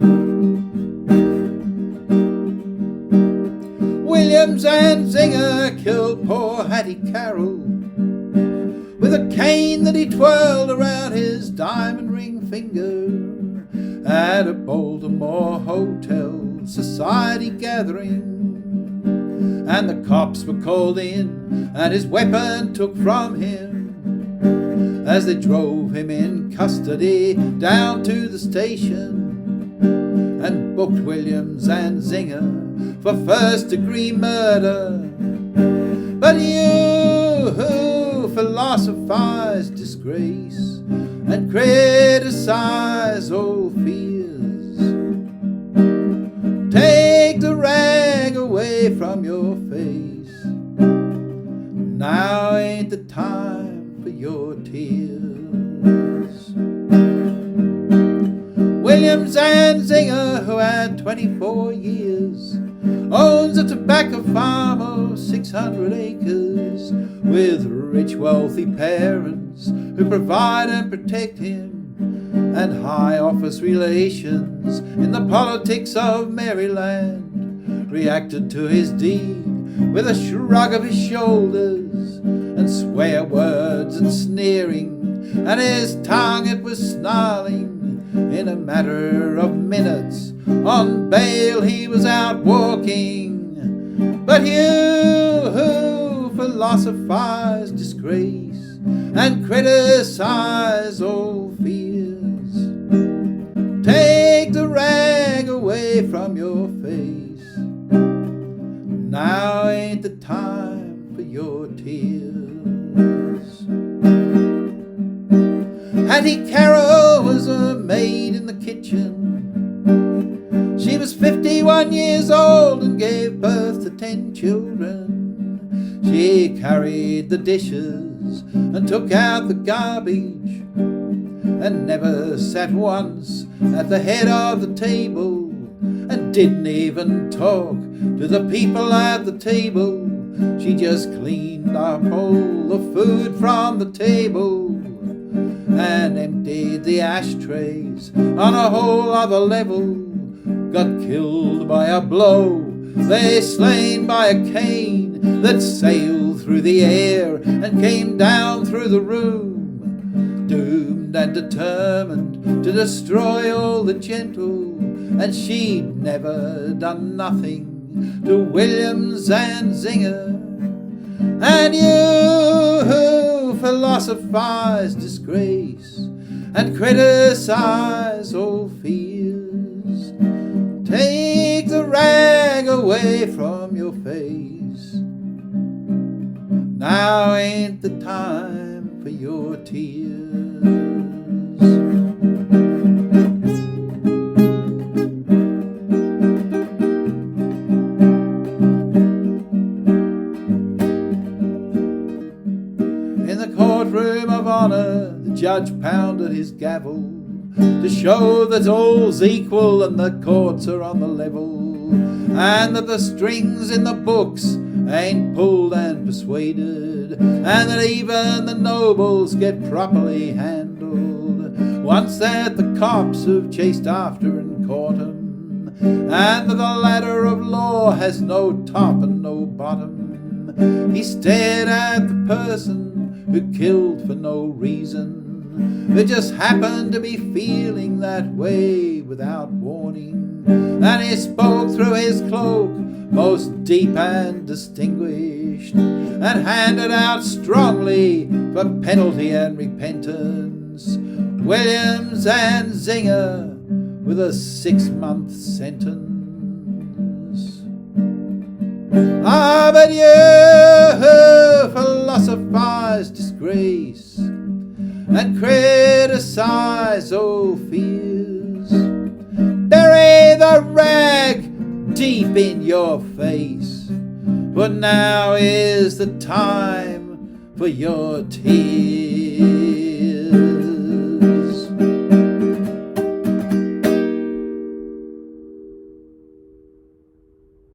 William Zantzinger killed poor Hattie Carroll with a cane that he twirled around his diamond ring finger at a Baltimore hotel society gathering. And the cops were called in and his weapon took from him as they drove him in custody down to the station and booked William Zantzinger for first-degree murder. But you who philosophize disgrace and criticize old fears, take the rag away from your face. Now ain't the time for your tears. William Zantzinger, who had 24 years, owns a tobacco farm of 600 acres with rich, wealthy parents who provide and protect him, and high office relations in the politics of Maryland. Reacted to his deed with a shrug of his shoulders and swear words and sneering, and his tongue it was snarling. In a matter of minutes, on bail he was out walking. But you who philosophize disgrace and criticize old fears, take the rag away from your face. Now ain't the time for your tears. Hattie Carroll was a maid in the kitchen. She was 51 years old and gave birth to 10 children. She carried the dishes and took out the garbage and never sat once at the head of the table and didn't even talk to the people at the table. She just cleaned up all the food from the table and emptied the ashtrays on a whole other level. Got killed by a blow, they slain by a cane that sailed through the air and came down through the room, doomed and determined to destroy all the gentle. And she'd never done nothing to William Zantzinger. And you who philosophize disgrace and criticize old fears, take the rag away from your face. Now ain't the time for your tears. Courtroom of honor, the judge pounded his gavel to show that all's equal and the courts are on the level, and that the strings in the books ain't pulled and persuaded, and that even the nobles get properly handled once that the cops have chased after and caught 'em, and that the ladder of law has no top and no bottom. He stared at the person who killed for no reason, who just happened to be feeling that way without warning, and he spoke through his cloak most deep and distinguished, and handed out strongly for penalty and repentance William Zantzinger with a 6-month sentence. Ah, but you who philosophize disgrace and criticize old fears, bury the rag deep in your face, for now is the time for your tears.